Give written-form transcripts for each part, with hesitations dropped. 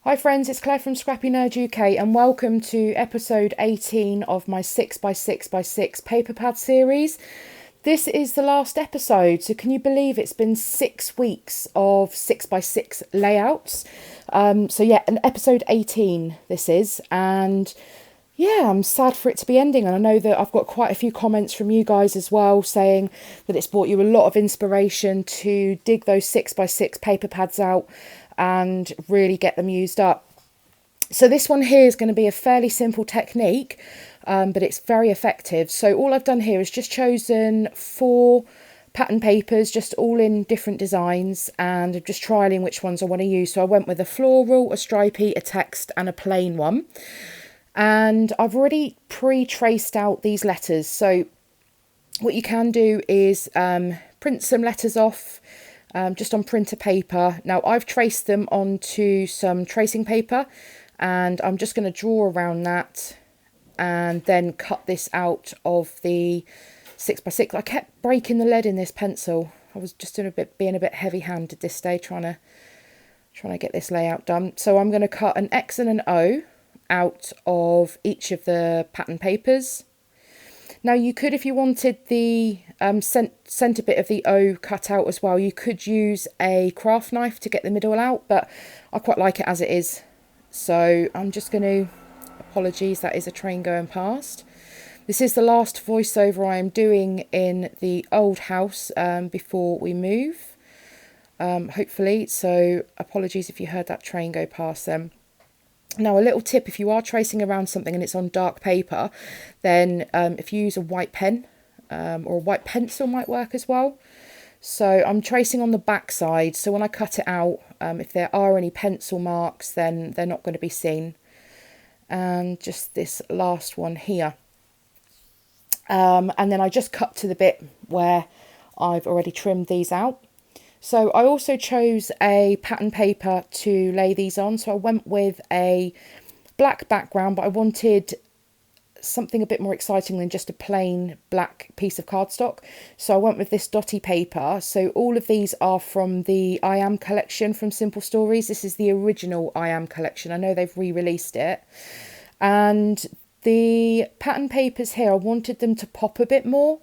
Hi friends, it's Claire from ScrappyNerdUK and welcome to episode 18 of my 6x6x6 paper pad series. This is the last episode, so can you believe it's been 6 weeks of 6x6 layouts? An episode 18 this is, and yeah, I'm sad for it to be ending, and I know that I've got quite a few comments from you guys as well saying that it's brought you a lot of inspiration to dig those 6x6 paper pads out and really get them used up. So this one here is going to be a fairly simple technique, but it's very effective. So all I've done here is just chosen 4 pattern papers, just all in different designs, and I'm just trialing which ones I want to use. So I went with a floral, a stripy, a text and a plain one. And I've already pre-traced out these letters. So what you can do is print some letters off just on printer paper. Now I've traced them onto some tracing paper and I'm just going to draw around that and then cut this out of the 6x6. I kept breaking the lead in this pencil. I was just being a bit heavy-handed this day, trying to get this layout done. So I'm going to cut an X and an O out of each of the pattern papers. Now you could, if you wanted the centre bit of the O cut out as well, you could use a craft knife to get the middle out, but I quite like it as it is. So I'm just going to, apologies, that is a train going past. This is the last voiceover I am doing in the old house before we move, hopefully. So apologies if you heard that train go past them. Now, a little tip, if you are tracing around something and it's on dark paper, then if you use a white pen or a white pencil might work as well. So I'm tracing on the back side, so when I cut it out, if there are any pencil marks, then they're not going to be seen. And just this last one here. And then I just cut to the bit where I've already trimmed these out. So I also chose a pattern paper to lay these on. So I went with a black background, but I wanted something a bit more exciting than just a plain black piece of cardstock. So I went with this dotty paper. So all of these are from the I Am collection from Simple Stories. This is the original I Am collection. I know they've re-released it. And the pattern papers here, I wanted them to pop a bit more.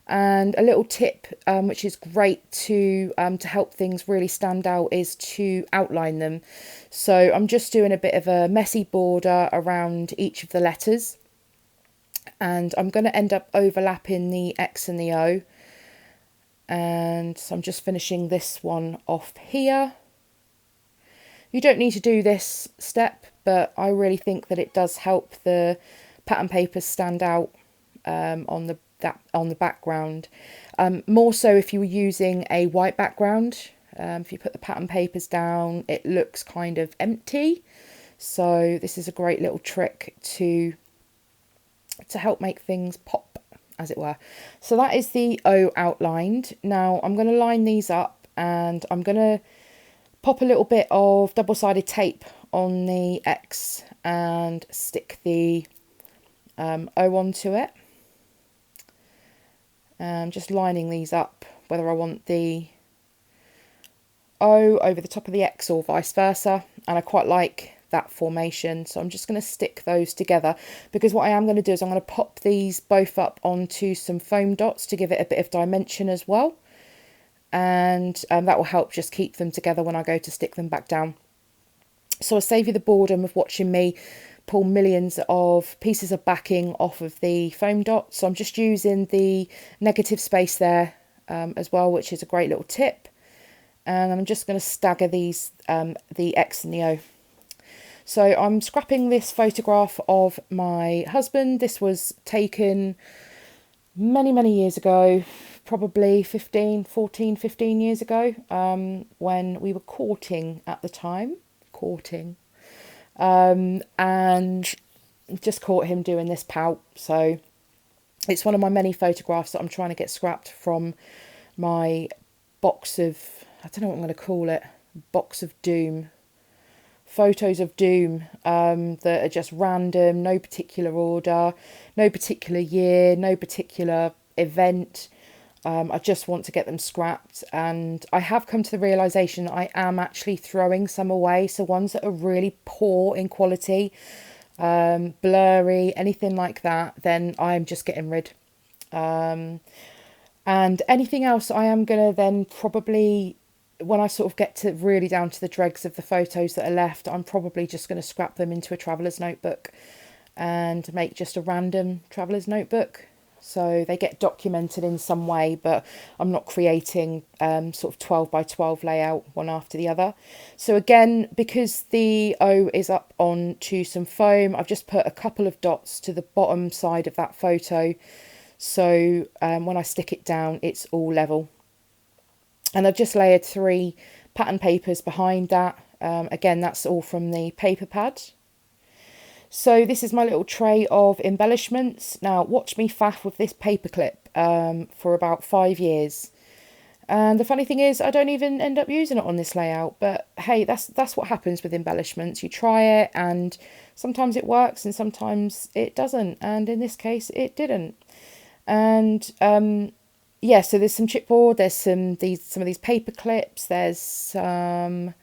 And a little tip, which is great to help things really stand out, is to outline them. So I'm just doing a bit of a messy border around each of the letters. And I'm going to end up overlapping the X and the O. And so I'm just finishing this one off here. You don't need to do this step, but I really think that it does help the pattern papers stand out on the background. More so if you were using a white background. If you put the pattern papers down, it looks kind of empty. So this is a great little trick to help make things pop, as it were. So that is the O outlined. Now I'm going to line these up and I'm going to pop a little bit of double-sided tape on the X and stick the O onto it. Just lining these up, whether I want the O over the top of the X or vice versa, and I quite like that formation, so I'm just going to stick those together, because what I am going to do is I'm going to pop these both up onto some foam dots to give it a bit of dimension as well, and that will help just keep them together when I go to stick them back down. So I'll save you the boredom of watching me pull millions of pieces of backing off of the foam dots. So I'm just using the negative space there as well, which is a great little tip. And I'm just going to stagger these, the X and the O. So I'm scrapping this photograph of my husband. This was taken many years ago, probably 15 years ago, when we were courting at the time. And just caught him doing this pout. So it's one of my many photographs that I'm trying to get scrapped from my box of, I don't know what I'm going to call it, box of doom. Photos of doom that are just random, no particular order, no particular year, no particular event. I just want to get them scrapped, and I have come to the realisation I am actually throwing some away. So ones that are really poor in quality, blurry, anything like that, then I'm just getting rid. And anything else I am going to then probably, when I sort of get to really down to the dregs of the photos that are left, I'm probably just going to scrap them into a traveller's notebook and make just a random traveller's notebook. So they get documented in some way, but I'm not creating sort of 12 by 12 layout one after the other. So again, because the O is up onto some foam, I've just put a couple of dots to the bottom side of that photo. So when I stick it down, it's all level. And I've just layered 3 pattern papers behind that. Again, that's all from the paper pad. So this is my little tray of embellishments. Now watch me faff with this paperclip for about 5 years. And the funny thing is I don't even end up using it on this layout. But hey, that's what happens with embellishments. You try it and sometimes it works and sometimes it doesn't. And in this case it didn't. And yeah, so there's some chipboard, there's some of these paper clips, there's some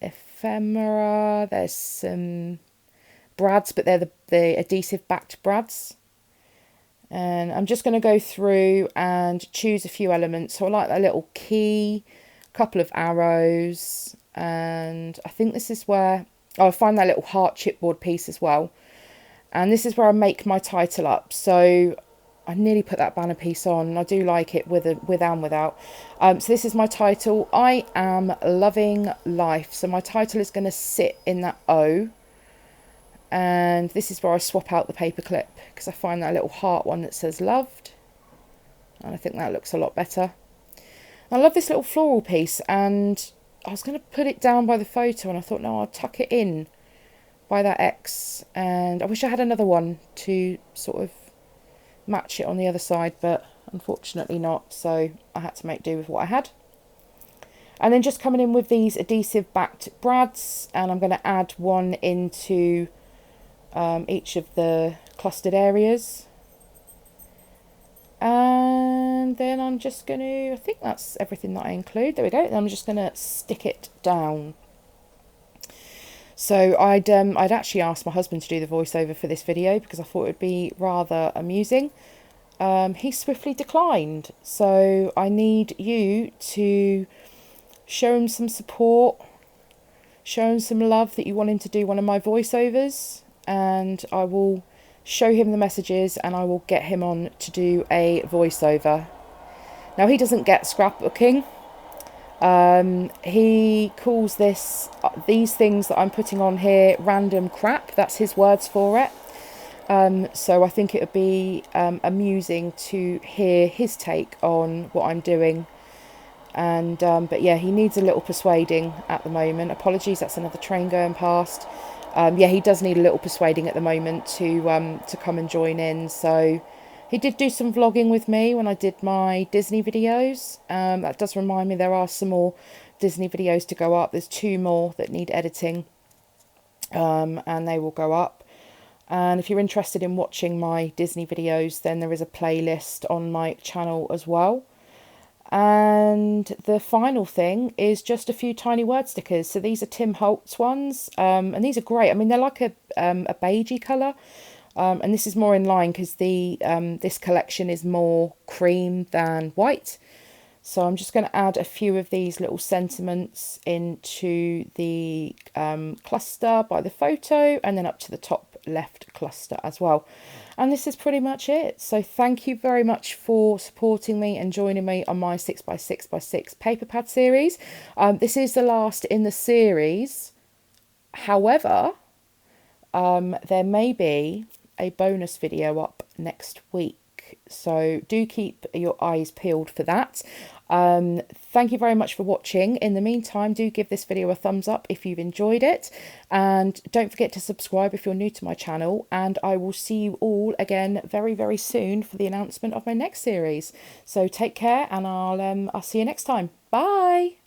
ephemera, there's some brads, but they're the adhesive backed brads. And I'm just going to go through and choose a few elements. So I like that little key, a couple of arrows, and I think this is where I find that little heart chipboard piece as well. And this is where I make my title up. So I nearly put that banner piece on, and I do like it with and without. So this is my title. I am loving life. So my title is going to sit in that O. And this is where I swap out the paper clip because I find that little heart one that says loved. And I think that looks a lot better. I love this little floral piece, and I was going to put it down by the photo, and I thought, no, I'll tuck it in by that X. And I wish I had another one to sort of match it on the other side, but unfortunately not, so I had to make do with what I had. And then just coming in with these adhesive backed brads, and I'm going to add one into each of the clustered areas. And then I'm just going to, I think that's everything that I include. There we go. Then I'm just going to stick it down. So I'd actually asked my husband to do the voiceover for this video because I thought it would be rather amusing. He swiftly declined. So I need you to show him some support, show him some love that you want him to do one of my voiceovers, and I will show him the messages and I will get him on to do a voiceover. Now he doesn't get scrapbooking. He calls these things that I'm putting on here random crap. That's his words for it. So I think it would be amusing to hear his take on what I'm doing. And but yeah, he needs a little persuading at the moment. Apologies, that's another train going past. Yeah, he does need a little persuading at the moment to come and join in. So he did do some vlogging with me when I did my Disney videos. That does remind me there are some more Disney videos to go up. There's 2 more that need editing, and they will go up. And if you're interested in watching my Disney videos, then there is a playlist on my channel as well. And the final thing is just a few tiny word stickers. So these are Tim Holtz ones, and these are great. I mean, they're like a beigey colour, and this is more in line because the this collection is more cream than white. So I'm just going to add a few of these little sentiments into the cluster by the photo, and then up to the top left cluster as well. And this is pretty much it. So thank you very much for supporting me and joining me on my 6x6x6 paper pad series. This is the last in the series. However, there may be a bonus video up next week. So do keep your eyes peeled for that. Thank you very much for watching. In the meantime, do give this video a thumbs up if you've enjoyed it, and don't forget to subscribe if you're new to my channel, and I will see you all again very, very soon for the announcement of my next series. So take care, and I'll see you next time. Bye.